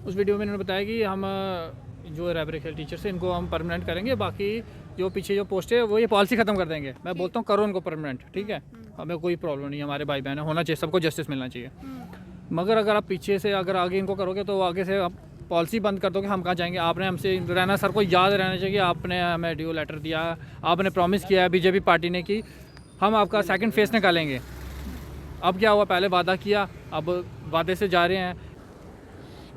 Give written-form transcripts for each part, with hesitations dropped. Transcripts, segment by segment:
उस वीडियो में इन्होंने बताया कि हम जो रैबर खेल टीचर्स हैं इनको हम परमानेंट करेंगे, बाकी जो पीछे जो पोस्ट है वो ये पॉलिसी ख़त्म कर देंगे। मैं बोलता हूँ करो उनको परमानेंट, ठीक है, हमें कोई प्रॉब्लम नहीं है, हमारे भाई बहन होना चाहिए, सबको जस्टिस मिलना चाहिए। मगर अगर आप पीछे से अगर आगे इनको करोगे तो आगे से आप पॉलिसी बंद कर दोगे, हम कहाँ जाएंगे। आपने हमसे रैना सर को याद रहना चाहिए, आपने हमें ड्यू लेटर दिया, आपने प्रॉमिस किया है बीजेपी पार्टी ने कि हम आपका सेकंड फेस निकालेंगे। अब क्या हुआ, पहले वादा किया, अब वादे से जा रहे हैं।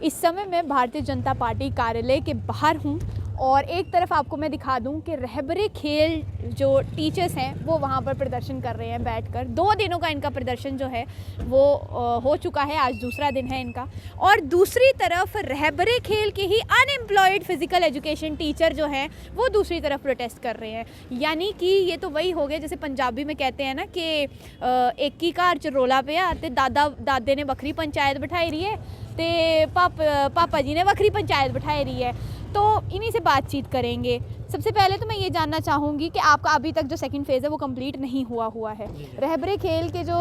इस समय मैं भारतीय जनता पार्टी कार्यालय के बाहर हूँ और एक तरफ आपको मैं दिखा दूं कि रहबरे खेल जो टीचर्स हैं वो वहाँ पर प्रदर्शन कर रहे हैं बैठकर। 2 दिनों का इनका प्रदर्शन जो है वो हो चुका है, आज दूसरा दिन है इनका। और दूसरी तरफ रहबरे खेल के ही अनएम्प्लॉयड फिजिकल एजुकेशन टीचर जो हैं वो दूसरी तरफ प्रोटेस्ट कर रहे हैं। यानी कि ये तो वही हो गया जैसे पंजाबी में कहते हैं ना कि एक ही कार च रोला पिया ते दादे ने बखरी पंचायत बिठाई रही है ते पापा जी ने बखरी पंचायत बिठाई रही है। तो इन्हीं से बातचीत करेंगे। सबसे पहले तो मैं ये जानना चाहूँगी कि आपका अभी तक जो सेकंड फेज़ है वो कंप्लीट नहीं हुआ है। रहबरे खेल के जो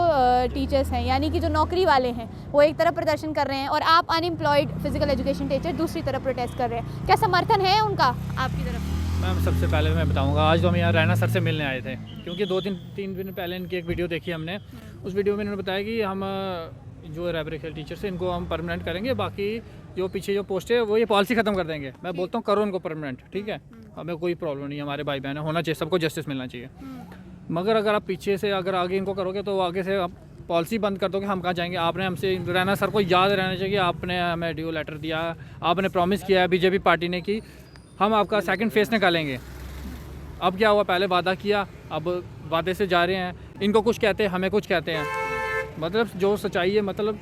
टीचर्स हैं यानी कि जो नौकरी वाले हैं वो एक तरफ प्रदर्शन कर रहे हैं और आप अनएम्प्लॉयड फिजिकल एजुकेशन टीचर दूसरी तरफ प्रोटेस्ट कर रहे हैं। क्या समर्थन है उनका आपकी तरफ? मैम सबसे पहले मैं बताऊंगा, आज तो हम यहाँ रैना सर से मिलने आए थे क्योंकि 2-3 दिन पहले इनकी एक वीडियो देखी हमने। उस वीडियो में इन्होंने बताया कि हम जो रैबर खेल टीचर्स हैं इनको हम परमानेंट करेंगे, बाकी जो पीछे जो पोस्ट है वो ये पॉलिसी ख़त्म कर देंगे। मैं बोलता हूँ करो उनको परमानेंट, ठीक है, हमें कोई प्रॉब्लम नहीं है, हमारे भाई बहन होना चाहिए, सबको जस्टिस मिलना चाहिए। मगर अगर आप पीछे से अगर आगे इनको करोगे तो आगे से आप पॉलिसी बंद कर दोगे, हम कहाँ जाएंगे। आपने हमसे रैना सर को याद रहना चाहिए, आपने हमें ड्यू लेटर दिया, आपने प्रॉमिस किया है बीजेपी पार्टी ने कि हम आपका सेकंड फेस निकालेंगे। अब क्या हुआ, पहले वादा किया, अब वादे से जा रहे हैं। इनको कुछ कहते हैं, हमें कुछ कहते हैं, मतलब जो सच्चाई है मतलब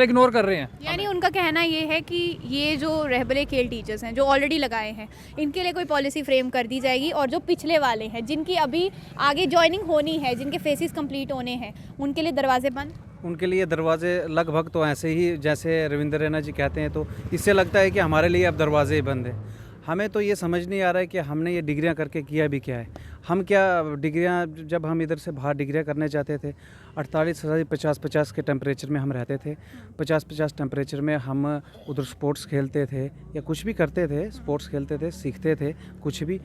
इग्नोर कर रहे हैं। यानी उनका कहना ये है कि ये जो रहबरे खेल टीचर्स हैं जो ऑलरेडी लगाए हैं इनके लिए कोई पॉलिसी फ्रेम कर दी जाएगी और जो पिछले वाले हैं जिनकी अभी आगे ज्वाइनिंग होनी है, जिनके फेसेस कंप्लीट होने हैं, उनके लिए दरवाजे बंद। उनके लिए दरवाजे लगभग तो ऐसे ही जैसे रविंद्र रैना जी कहते हैं, तो इससे लगता है कि हमारे लिए अब दरवाजे ही बंद हैं। हमें तो ये समझ नहीं आ रहा है कि हमने ये डिग्रियां करके किया भी क्या है। हम क्या डिग्रियां, जब हम इधर से बाहर डिग्रियां करने जाते थे 48 50 के टेम्परेचर में हम रहते थे। 50 टेम्परेचर में हम उधर स्पोर्ट्स खेलते थे या कुछ भी करते थे, स्पोर्ट्स खेलते थे, सीखते थे कुछ भी।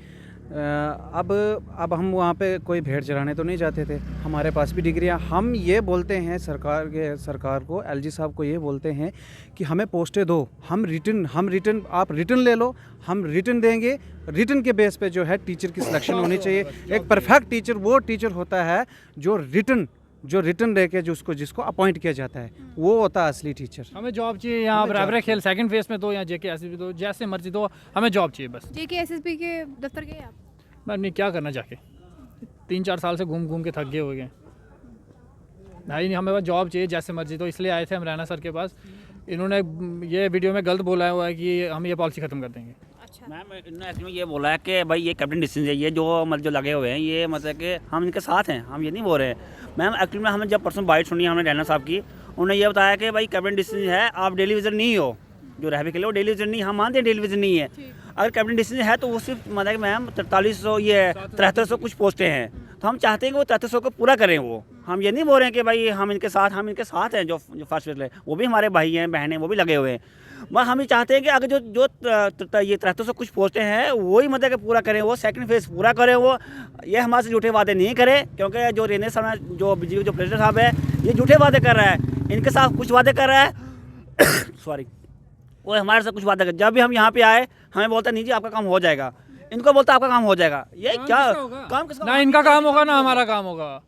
अब हम वहाँ पे कोई भेड़ चराने तो नहीं जाते थे, हमारे पास भी डिग्रियाँ। हम ये बोलते हैं सरकार को, एलजी साहब को ये बोलते हैं कि हमें पोस्टें दो, हम रिटर्न आप रिटर्न ले लो, हम रिटर्न देंगे। रिटर्न के बेस पे जो है टीचर की सिलेक्शन होनी चाहिए। एक परफेक्ट टीचर वो टीचर होता है जो रिटर्न लेके जिसको अपॉइंट किया जाता है, वो होता है असली टीचर। हमें जॉब चाहिए, यहाँ रैबर खेल सेकंड फेज में दो या JKSSB दो, जैसे मर्जी दो, हमें जॉब चाहिए बस। JKSSB के दफ्तर गए आप? मैं नहीं, क्या करना जाके 3-4 साल से घूम के थक गए हो गए। नहीं हमें बस जॉब चाहिए, जैसे मर्जी दो, इसलिए आए थे हम रैना सर के पास। इन्होंने ये वीडियो में गलत बोला हुआ है कि हम ये पॉलिसी ख़त्म कर देंगे। मैम इन्होंने एक्चुअली ये बोला है कि भाई ये कैप्टन डिसीजन है, ये जो लगे हुए हैं ये मतलब कि हम इनके साथ हैं, हम ये नहीं बोल रहे हैं। मैम एक्चुअली में हमने जब परसों बाइट सुनी हमने रैना साहब की, उन्होंने ये बताया कि भाई कैप्टन डिसीजन है, आप डेली विजिट नहीं हो, जो रहबरे के लिए वो डेली विजिट नहीं, हम मानते हैं डेली विजिट नहीं है। अगर कैप्टन डिसीजन है तो वो सिर्फ मतलब कि मैम 4300 ये 7300 कुछ पोस्टें हैं, तो हम चाहते हैं कि वो 7300 को पूरा करें। वो हम ये नहीं बोल रहे हैं कि भाई हम इनके साथ हैं। जो फर्स्ट फेज वो भी हमारे भाई हैं, बहन हैं, वो भी लगे हुए हैं। मगर हम ये चाहते हैं कि अगर जो ये 7300 कुछ पोस्टें हैं वही मतलब कि पूरा करें, वो सेकंड फेज पूरा करें। वो ये हमारे से झूठे वादे नहीं करें, क्योंकि जो रेने साहब जो बीजेपी जो प्रेसिडेंट साहब है ये झूठे वादे कर रहा है, इनके साथ कुछ वादे कर रहा है सॉरी, वो हमारे साथ कुछ वादे कर। जब भी हम यहाँ पे आए हमें बोलता नहीं जी आपका काम हो जाएगा, इनको बोलता आपका काम हो जाएगा। ये क्या काम किसका? ना इनका काम होगा ना हमारा काम होगा।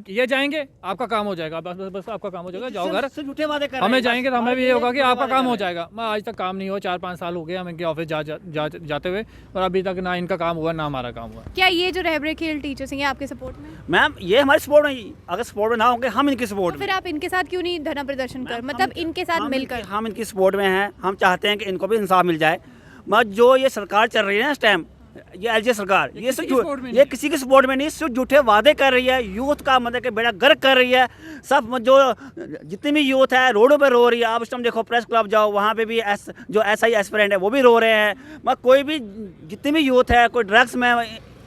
ये जाएंगे आपका काम हो जाएगा, बस आपका काम हो जाएगा, जाओ घर। झूठे वादे कर हमें जाएंगे तो हमें भी ये होगा कि आपका काम हो जाएगा। मैं आज तक काम नहीं हुआ, 4-5 साल हो गए हम इनके ऑफिस जाते हुए, और अभी तक ना इनका काम हुआ ना हमारा काम हुआ। क्या ये जो रहबरे खेल टीचर्स हैं आपके सपोर्ट में? मैम ये हमारे सपोर्ट में, अगर सपोर्ट में ना होंगे हम इनकी सपोर्ट तो फिर आप इनके साथ क्यों नहीं धरना प्रदर्शन कर, मतलब इनके साथ मिलकर? हम इनकी सपोर्ट में हैं, हम चाहते हैं कि इनको भी इंसाफ मिल जाए। मगर जो ये सरकार चल रही है ना इस टाइम, ये एलजी सरकार, ये किसी के सपोर्ट में नहीं, सिर्फ झूठे वादे कर रही है, यूथ का मतलब कि बेड़ा गर्क कर रही है। सब जो जितनी भी यूथ है रोडों पे रो रही है। आप इस टाइम देखो प्रेस क्लब जाओ, वहाँ पे भी जो SI एस्पिरेंट है वो भी रो रहे हैं। मगर कोई भी जितनी भी यूथ है, कोई ड्रग्स में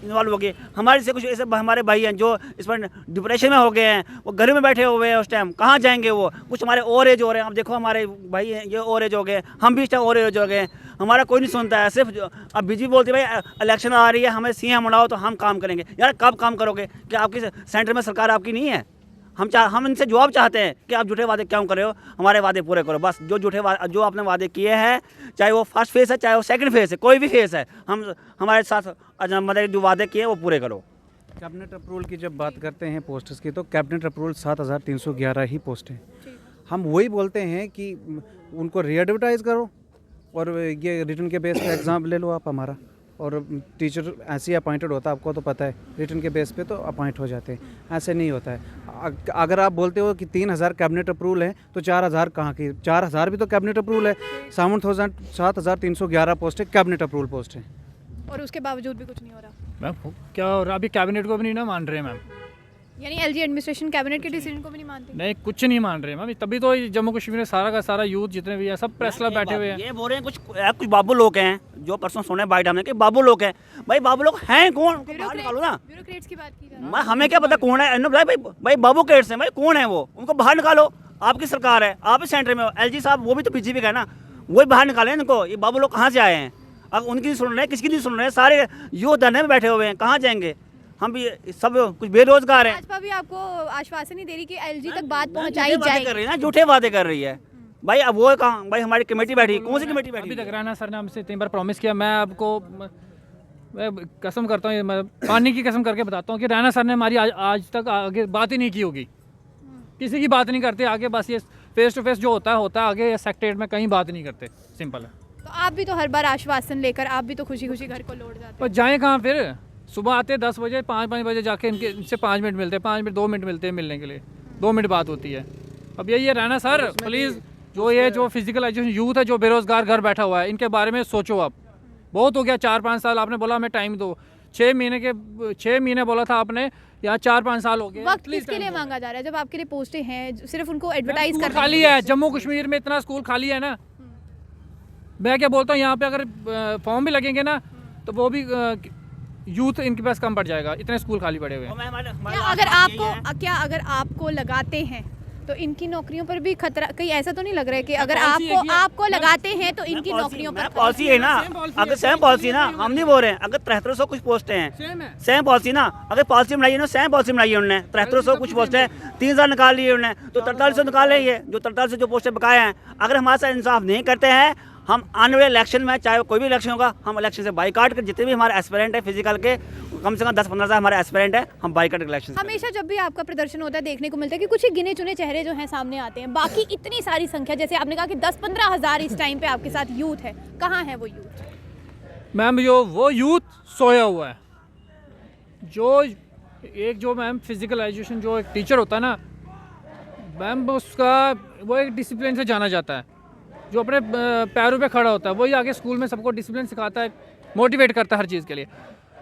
इन्वॉल्व हो गए। हमारे से कुछ ऐसे हमारे भाई हैं जो इस पर डिप्रेशन में हो गए हैं, वो घर में बैठे हुए हैं, उस टाइम कहाँ जाएंगे वो। कुछ हमारे और एज हो रहे हैं, अब देखो हमारे भाई हैं ये और एज हो गए, हम भी इस टाइम और एज हो गए, हमारा कोई नहीं सुनता है। सिर्फ अब बीजेपी बोलती है भाई इलेक्शन आ रही है, हमें सीएम बनाओ तो हम काम करेंगे। यार कब काम करोगे? क्या आपकी सेंटर में सरकार आपकी नहीं है? हम इनसे जवाब चाहते हैं कि आप झूठे वादे क्यों कर रहे हो, हमारे वादे पूरे करो बस। जो आपने वादे किए हैं, चाहे वो फर्स्ट फेज़ है चाहे वो सेकंड फेज़ है, कोई भी फेज़ है, हम हमारे साथ मतलब जो वादे किए वो पूरे करो। कैबिनेट अप्रूवल की जब बात करते हैं पोस्ट्स की, तो कैबिनेट अप्रूवल 7311 ही पोस्ट हैं। हम वही बोलते हैं कि उनको रीएडवर्टाइज़ करो और ये रिटर्न के बेस पे एग्ज़ाम ले लो आप हमारा। और टीचर ऐसे ही अपॉइंटेड होता है, आपको तो पता है, रिटर्न के बेस पे तो अपॉइंट हो जाते हैं, ऐसे नहीं होता है। अगर आप बोलते हो कि 3000 कैबिनेट अप्रूवल है तो 4000 कहाँ की? 4000 भी तो कैबिनेट अप्रूवल है। 7311 पोस्ट है, कैबिनेट अप्रूवल पोस्ट है, और उसके बावजूद भी कुछ नहीं हो रहा। मैम क्या हो रहा, अभी कैबिनेट को भी नहीं ना मान रहे मैम। यानी एलजी एडमिनिस्ट्रेशन कैबिनेट के डिसीजन को भी नहीं मानती। नहीं, कुछ नहीं मान रहे मैम। तभी तो जम्मू कश्मीर में सारा का सारा यूथ जितने भी है सब प्रेस क्लब बैठे हुए हैं। ये बोल रहे हैं कुछ बाबू लोग हैं जो परसों सुने बाइट हमने कि बाबू लोग हैं। भाई बाबू लोग हैं कौन? उनको बाहर निकालो ना। ब्यूरोक्रेट्स की बात की जा रही है। हमें क्या पता कौन है? भाई बाबू केट्स हैं, भाई कौन है वो? उनको बाहर निकालो। आपकी सरकार है, आप ही सेंटर में हो। एलजी साहब वो भी तो बीजेपी का है ना, वही बाहर निकाले इनको। ये बाबू लोग कहाँ से आए हैं? अब उनकी नहीं सुन रहे हैं, किसकी नहीं सुन रहे हैं? सारे यूथ धरने में बैठे हुए हैं, कहाँ जाएंगे? हम भी सब कुछ बेरोजगार हैं। भाजपा भी आपको आश्वासन नहीं दे रही कि एलजी तक बात पहुंचाई झूठे वादे जाएगी। कर रही है ना, झूठे वादे कर रही है। भाई अब वो कहाँ? भाई हमारी कमेटी बैठी, कौन सी कमेटी बैठी? अभी तक राणा सर ने हमसे इतनी बार प्रॉमिस किया। मैं आपको मैं कसम करता हूँ, मैं पानी की कसम करके बताता हूँ कि राणा सर ने हमारी आज तक आगे बात ही नहीं की होगी। किसी की बात नहीं करते आगे, बस ये फेस टू फेस जो होता है आगे, सेक्रेटरीट में कहीं बात नहीं करते, सिंपल है। तो आप भी तो हर बार आश्वासन लेकर आप भी तो खुशी खुशी घर को लौट जाते पर जाएँ कहाँ फिर? सुबह आते 10 बजे, 5 बजे जाके इनसे 5 मिनट मिलते हैं, 5 मिनट 2 मिनट मिलते हैं मिलने के लिए, 2 मिनट बात होती है। अब यही है राणा सर, प्लीज़ जो फिजिकल एजुकेशन यूथ है जो बेरोजगार घर बैठा हुआ है, इनके बारे में सोचो। आप बहुत हो गया, 4-5 साल आपने बोला हमें टाइम दो, 6 महीने बोला था आपने, यहाँ 4-5 साल हो गए। वक्त किसके लिए मांगा जा रहा है जब आपके लिए पोस्टें हैं? सिर्फ उनको एडवर्टाइज कर खाली है जम्मू कश्मीर में, इतना स्कूल खाली है ना। मैं क्या बोलता हूँ, यहाँ पे अगर फॉर्म भी लगेंगे ना तो वो भी यूथ इनके पास कम पड़ जाएगा, इतने स्कूल खाली पड़े हुए हैं। क्या अगर आपको लगाते हैं तो इनकी नौकरियों पर भी खतरा? कहीं ऐसा तो नहीं लग रहा है कि अगर आपको लगाते हैं तो इनकी नौकरियों पर पॉलिसी है ना? अगर सेम पॉलिसी ना, हम नहीं बोल रहे हैं। अगर 7300 कुछ पोस्टें हैं, सेम पॉलिसी ना, अगर पॉलिसी बनाई है ना, सेम पॉलिसी बनाई है उन्होंने। 7300 कुछ पोस्टें हैं, 3000 निकाल लिए उन्होंने, तो 4300 निकाल रही है। जो 4300 जो पोस्टें बकाया हैं, अगर हमारे साथ इंसाफ नहीं करते हैं, हम आने वाले इलेक्शन में, चाहे कोई भी इलेक्शन होगा, हम इलेक्शन से बाइकाट कर, जितने भी हमारे एस्पिरेंट है फिजिकल के, कम से कम 10-15 हज़ार हमारे एस्पिरेंट है, हम बाइकाट इलेक्शन। हमेशा जब भी आपका प्रदर्शन होता है देखने को मिलता है कि कुछ ही गिने चुने चेहरे जो हैं सामने आते हैं, बाकी इतनी सारी संख्या, जैसे आपने कहा कि 10-15 हज़ार इस टाइम पे आपके साथ यूथ है, कहाँ है वो यूथ? मैम वो यूथ सोया हुआ है। जो मैम फिजिकल एजुकेशन जो एक टीचर होता है ना मैम, वो एक डिसिप्लिन से जाना जाता है, जो अपने पैरों पे खड़ा होता है, वही आगे स्कूल में सबको डिसिप्लिन सिखाता है, मोटिवेट करता है हर चीज़ के लिए।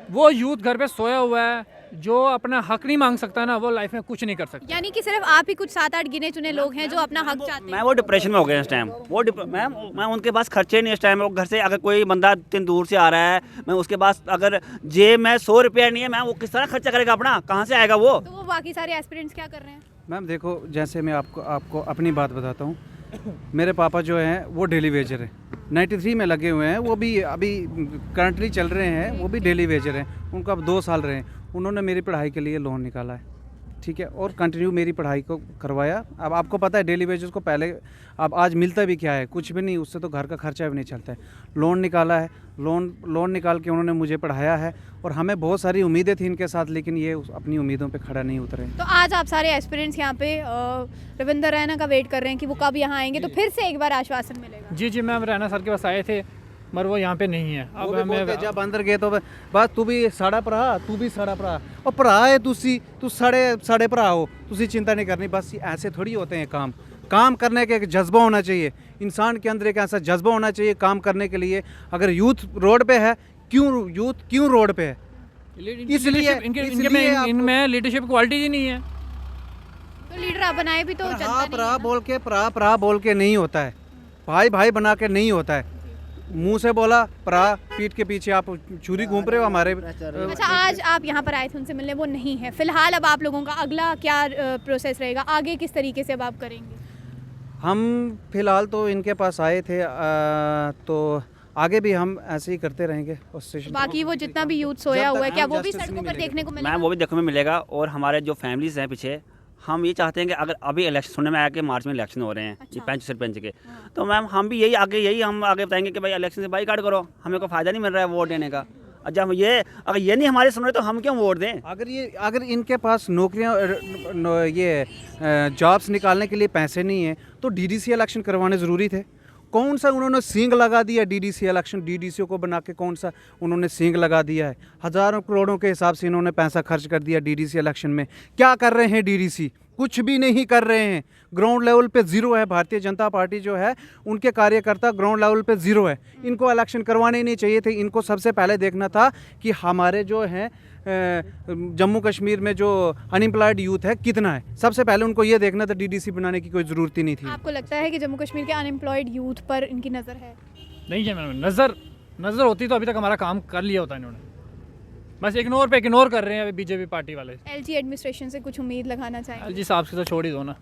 वो यूथ घर पे सोया हुआ है, जो अपना हक नहीं मांग सकता ना, वो लाइफ में कुछ नहीं कर सकता। यानी कि सिर्फ आप ही कुछ 7-8 गिने चुने लोग हैं जो अपना हक चाहते हैं। मैं वो डिप्रेशन में हो गया इस टाइम। मैं उनके पास खर्चे नहीं इस टाइम। वो घर से अगर कोई बंदा इतनी दूर से आ रहा है, मैं उसके पास अगर जेब में 100 रुपया नहीं है, मैं वो किस तरह खर्चा करेगा अपना? कहाँ से आएगा वो? तो वो बाकी सारे एस्पिरेंट्स क्या कर रहे हैं? मैम देखो, जैसे मैं आपको अपनी बात बताता हूँ। मेरे पापा जो हैं वो डेली वेजर हैं, 93 में लगे हुए हैं, वो भी अभी करंटली चल रहे हैं, वो भी डेली वेजर हैं। उनको अब 2 साल रहे हैं। उन्होंने मेरी पढ़ाई के लिए लोन निकाला है, ठीक है, और कंटिन्यू मेरी पढ़ाई को करवाया। अब आपको पता है डेली वेजेस को पहले, अब आज मिलता भी क्या है? कुछ भी नहीं, उससे तो घर का खर्चा भी नहीं चलता है। लोन निकाला है, लोन निकाल के उन्होंने मुझे पढ़ाया है, और हमें बहुत सारी उम्मीदें थी इनके साथ, लेकिन ये अपनी उम्मीदों पे खड़ा नहीं उतरे। तो आज आप सारे एस्पिरेंट्स यहाँ पे रविंदर रैना का वेट कर रहे हैं कि वो कब यहाँ आएंगे, तो फिर से एक बार आश्वासन मिलेगा? जी मैम, रैना सर के पास आए थे, मगर वो यहाँ पे नहीं है। अब हमें जब अंदर गए तो बस तू भी साड़ा भरा, तू भी साड़ा भरा, और भरा है तू साढ़े भरा हो, तुसी चिंता नहीं करनी। बस ऐसे थोड़ी होते हैं काम करने का एक जज्बा होना चाहिए इंसान के अंदर, एक ऐसा जज्बा होना चाहिए काम करने के लिए। अगर यूथ रोड पे है, क्यों रोड पे है? इसलिए इनमें लीडरशिप क्वालिटी ही नहीं है। तो लीडर आप बनाए भी तो जनता नहीं है ना? बोल के नहीं होता है, भाई बना के नहीं होता है। मुंह से बोला परा, पीठ के पीछे आप छुरी घूम रहे हो हमारे। अच्छा, आज आप यहाँ पर आए थे उनसे मिलने, वो नहीं है फिलहाल। अब आप लोगों का अगला क्या प्रोसेस रहेगा, आगे किस तरीके से अब आप करेंगे? हम फिलहाल तो इनके पास आए थे, तो आगे भी हम ऐसे ही करते रहेंगे उस स्टेशन। बाकी वो जितना भी यूथ सोया हुआ है, क्या वो भी justice सड़कों नहीं पर देखने को मिलेगा? मैम वो भी देखने में मिलेगा। और हमारे जो फैमिलीज हैं पीछे, हम ये चाहते हैं कि अगर अभी इलेक्शन सुनने में आया कि मार्च में इलेक्शन हो रहे हैं ये पंच सरपंच के, तो मैम हम भी यही आगे बताएंगे कि भाई इलेक्शन से बाईकाट करो, हमें कोई फ़ायदा नहीं मिल रहा है वोट देने का। और जब अगर ये नहीं हमारे सुन रहे तो हम क्यों वोट दें? अगर इनके पास नौकरियां जॉब्स निकालने के लिए पैसे नहीं है तो डीडीसी इलेक्शन करवाने ज़रूरी थे। कौन सा उन्होंने सींग लगा दिया डीडीसी इलेक्शन, डीडीसी को बना के कौन सा उन्होंने सींग लगा दिया है? हज़ारों करोड़ों के हिसाब से इन्होंने पैसा खर्च कर दिया डीडीसी इलेक्शन में। क्या कर रहे हैं डीडीसी? कुछ भी नहीं कर रहे हैं। ग्राउंड लेवल पे ज़ीरो है। भारतीय जनता पार्टी जो है उनके कार्यकर्ता ग्राउंड लेवल पे ज़ीरो है। इनको इलेक्शन करवाने ही नहीं चाहिए थे। इनको सबसे पहले देखना था कि हमारे जो हैं जम्मू कश्मीर में जो अनएम्प्लॉयड यूथ है कितना है। सबसे पहले उनको ये देखना था, डीडीसी बनाने की कोई ज़रूरत ही नहीं थी। आपको लगता है कि जम्मू कश्मीर के अनएम्प्लॉयड यूथ पर इनकी नज़र है? नहीं है मैम, नज़र होती तो अभी तक हमारा काम कर लिया होता इन्होंने। बस इग्नोर कर रहे हैं अभी बीजेपी पार्टी वाले। एलजी एडमिनिस्ट्रेशन से कुछ उम्मीद लगाना चाहेंगे? एलजी साहब से तो छोड़ ही दो ना।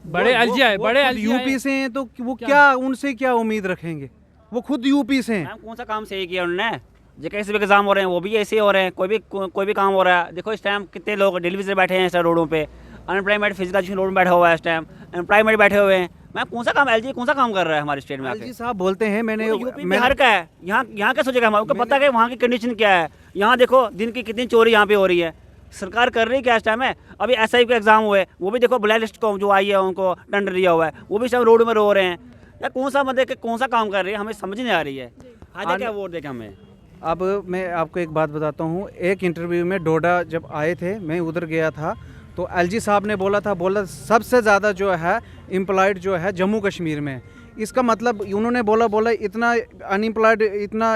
बड़े एलजी आए, बड़े एलजी यूपी से हैं तो वो क्या उनसे क्या उम्मीद रखेंगे? वो खुद यूपी से हैं। मैम कौन सा काम सही किया उन्होंने? जो कैसे भी एग्जाम हो रहे हैं वो भी ऐसे ही हो रहे हैं। कोई भी काम हो रहा है। देखो इस टाइम कितने लोग डेली से बैठे हैं इस रोडों पे। अनएम्प्लॉयमेंट फिजिकल एजुकेशन रोड में बैठा हुआ है इस टाइम। एम्प्लॉयमेंट बैठे हुए हैं। मैम कौन सा काम एलजी कौन सा काम कर रहा है हमारे स्टेट में आके? एलजी साहब बोलते हैं मैंने यूपी बिहार का है। यहाँ क्या सोचेगा? हमारे को पता है कि वहाँ की कंडीशन क्या है। यहाँ देखो दिन की कितनी चोरी यहाँ पे हो रही है। सरकार कर रही है क्या इस टाइम है? अभी एसआई के एग्जाम हुए, वो भी देखो ब्लैक लिस्ट को जो आई है उनको टेंडर दिया हुआ है, वो भी इस टाइम रोड में रो रहे हैं। या कौन सा मतलब कौन सा काम कर रही है हमें समझ नहीं आ रही है। फायदा क्या वोट देके हमें? अब मैं आपको एक बात बताता हूँ। एक इंटरव्यू में डोडा जब आए थे, मैं उधर गया था, तो एलजी साहब ने बोला सबसे ज़्यादा जो है एम्प्लॉयड जो है जम्मू कश्मीर में। इसका मतलब उन्होंने बोला इतना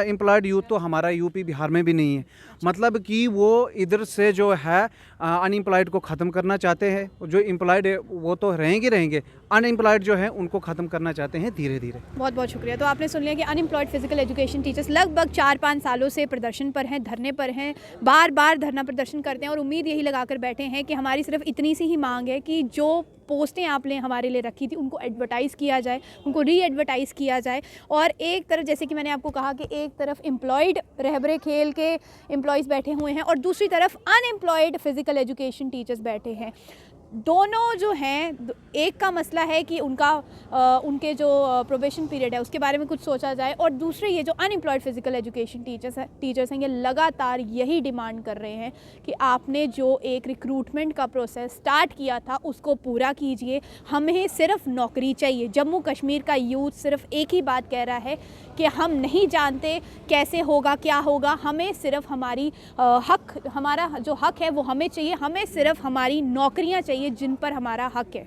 एम्प्लॉयड यूथ तो हमारा यूपी बिहार में भी नहीं है। मतलब कि वो इधर से जो है अनएम्प्लॉयड को ख़त्म करना चाहते हैं। जो एम्प्लॉयड है वो तो रहेंगे, अनएम्प्लॉयड जो है उनको ख़त्म करना चाहते हैं धीरे धीरे। बहुत बहुत शुक्रिया। तो आपने सुन लिया कि अनएम्प्लॉयड फिजिकल एजुकेशन टीचर्स लगभग 4-5 सालों से प्रदर्शन पर हैं, धरने पर हैं, बार बार धरना प्रदर्शन करते हैं और उम्मीद यही लगाकर बैठे हैं कि हमारी सिर्फ इतनी सी ही मांग है कि जो पोस्टें आपने हमारे लिए रखी थी उनको एडवर्टाइज़ किया जाए, उनको री एडवर्टाइज़ किया जाए। और एक तरफ जैसे कि मैंने आपको कहा कि एक तरफ एम्प्लॉयड रहबरे खेल के एम्प्लॉयज़ बैठे हुए हैं और दूसरी तरफ अनएम्प्लॉयड फिजिकल एजुकेशन टीचर्स बैठे हैं। दोनों जो हैं, एक का मसला है कि उनके जो प्रोबेशन पीरियड है उसके बारे में कुछ सोचा जाए, और दूसरे ये जो अनएम्प्लॉयड फिजिकल एजुकेशन टीचर्स हैं ये लगातार यही डिमांड कर रहे हैं कि आपने जो एक रिक्रूटमेंट का प्रोसेस स्टार्ट किया था उसको पूरा कीजिए। हमें सिर्फ नौकरी चाहिए। जम्मू कश्मीर का यूथ सिर्फ एक ही बात कह रहा है कि हम नहीं जानते कैसे होगा, क्या होगा, हमें सिर्फ हमारा जो हक है वो हमें चाहिए, हमें सिर्फ हमारी नौकरियाँ चाहिए जिन पर हमारा हक है।